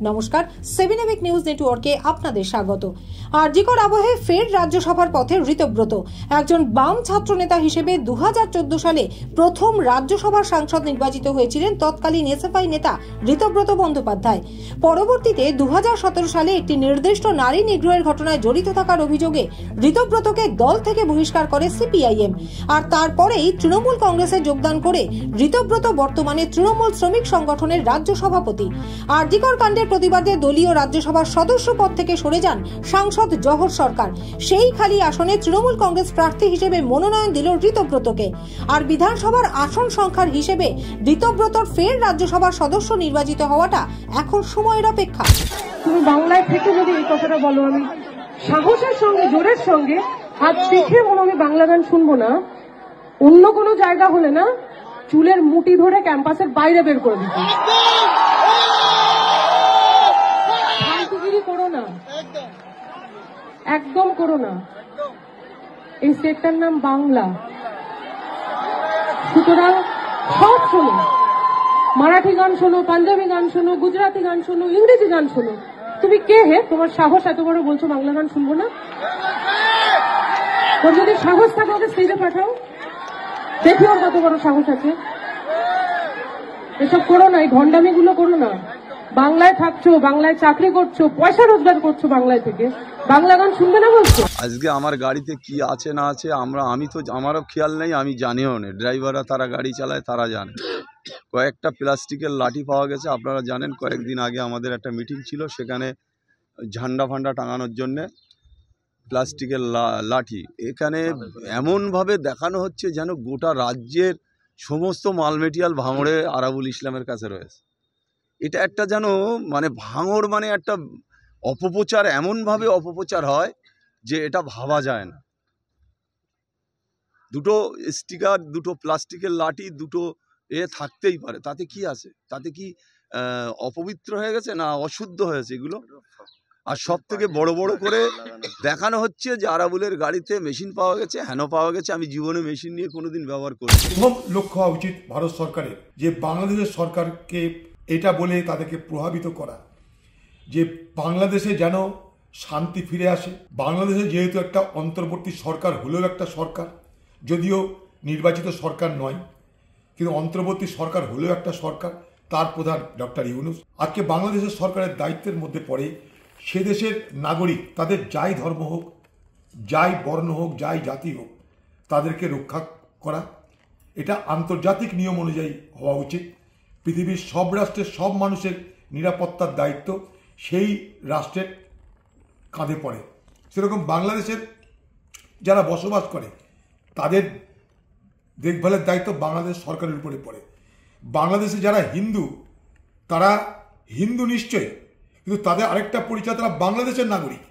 নমস্কার, 7 নিউজ নেটওয়ার্কে আপনাদের স্বাগত। আরজিকর আবহে ফের রাজ্যসভার পথে ঋতব্রত। একজন বাম ছাত্র নেতা হিসেবে 2014 সালে প্রথম রাজ্যসভার সাংসদ নির্বাচিত হয়েছিলেন তৎকালীন এসএফআই নেতা ঋতব্রত বন্দ্যোপাধ্যায়। পরবর্তীতে 2017 সালে একটি নির্দিষ্ট নারী নিগ্রহের ঘটনায় জড়িত থাকার অভিযোগে ঋতব্রতকে দল থেকে বহিষ্কার করে সিপিআইএম। আর তারপরেই তৃণমূল কংগ্রেসে যোগদান করে ঋতব্রত বর্তমানে তৃণমূল শ্রমিক সংগঠনের রাজ্য সভাপতি। আরজিকর কাণ্ডের প্রতিবাদে দলীয় রাজ্যসভার সদস্য পদ থেকে সরে যান সাংসদ জহর সরকার। সেই খালি আসনে তৃণমূল কংগ্রেস প্রার্থী হিসেবে মনোনয়ন দিল ঋতব্রতকে। আর বিধানসভার আসন সংখ্যার হিসেবে ঋতব্রতর ফের রাজ্যসভার সদস্য নির্বাচিত হওয়াটা এখন সময়ের অপেক্ষা। তুমি বাংলায় থেকে যদি এই কথাটা বলো, আমি সাহসের সঙ্গে জোরের সঙ্গে হাত শিখে বলো আমি বাংলা গান শুনবো না। অন্য কোনো জায়গা হলে না চুলের মুঠি ধরে ক্যাম্পাসের বাইরে বের করে দিত। করো না, একদম করো না। এই স্টেটটার নাম বাংলা, সুতরাং সব শোনো, মারাঠি গান শোনো, পাঞ্জাবি গান শোনো, গুজরাটি গান শোনো, ইংরেজি গান শোনো। তুমি কে হে? তোমার সাহস এত বড় বলছো বাংলা গান শুনবো না? ওর যদি সাহস থাকে ওকে স্টেজে পাঠাও, দেখি ওর কত বড় সাহস আছে। এসব করো না, এই ভণ্ডামিগুলো করো না। বাংলায় থাকছো, বাংলায় চাকরি করছো, পয়সা রোজগার করছো বাংলায় থেকে, বাংলা গান শুনবে না বলছো? আজকে আমার গাড়িতে কি আছে না আছে আমি তো আমারও খেয়াল নেই, আমি জানিও না। ড্রাইভাররা তারা গাড়ি চালায়, তারা জানে। কয়েকটা প্লাস্টিকের লাঠি পাওয়া গেছে। আপনারা জানেন কয়েকদিন আগে আমাদের একটা মিটিং ছিল, সেখানে ঝান্ডা ফান্ডা টাঙানোর জন্যে প্লাস্টিকের লাঠি। এখানে এমনভাবে দেখানো হচ্ছে যেন গোটা রাজ্যের সমস্ত মাল মেটেরিয়াল ভাঙড়ে আরাবুল ইসলামের কাছে রয়েছে। এটা একটা যেন ভাঙড় একটা অপপ্রচার, এমনভাবে অপপ্রচার হয় যে এটা ভাবা যায় না। দুটো স্টিকার, দুটো প্লাস্টিকের লাঠি, দুটো থাকতেই পারে, তাতে কি আছে? তাতে কি অপবিত্র হয়ে গেছে না অশুদ্ধ হয়েছে এগুলো? আর সব থেকে বড় বড় করে দেখানো হচ্ছে যে আরাবুলের গাড়িতে মেশিন পাওয়া গেছে, হেন পাওয়া গেছে। আমি জীবনে মেশিন নিয়ে কোনোদিন ব্যবহার করি। প্রথম লক্ষ্য হওয়া উচিত ভারত সরকারের, যে বাংলাদেশের সরকারকে এটা বলে তাদেরকে প্রভাবিত করা যে বাংলাদেশে যেন শান্তি ফিরে আসে। বাংলাদেশে যেহেতু একটা অন্তর্বর্তী সরকার হলেও একটা সরকার, যদিও নির্বাচিত সরকার নয়, কিন্তু অন্তর্বর্তী সরকার হলেও একটা সরকার, তার প্রধান ডক্টর ইউনূস। আজকে বাংলাদেশের সরকারের দায়িত্বের মধ্যে পড়ে সে দেশের নাগরিক, তাদের যাই ধর্ম হোক, যাই বর্ণ হোক, যাই জাতি হোক, তাদেরকে রক্ষা করা। এটা আন্তর্জাতিক নিয়ম অনুযায়ী হওয়া উচিত। পৃথিবীর সব রাষ্ট্রের সব মানুষের নিরাপত্তার দায়িত্ব সেই রাষ্ট্রের কাঁধে পড়ে। সেরকম বাংলাদেশের যারা বসবাস করে তাদের দেখভালের দায়িত্ব বাংলাদেশ সরকারের উপরে পড়ে। বাংলাদেশে যারা হিন্দু, তারা হিন্দু নিশ্চয়ই, কিন্তু তাদের আরেকটা পরিচয়, তারা বাংলাদেশের নাগরিক।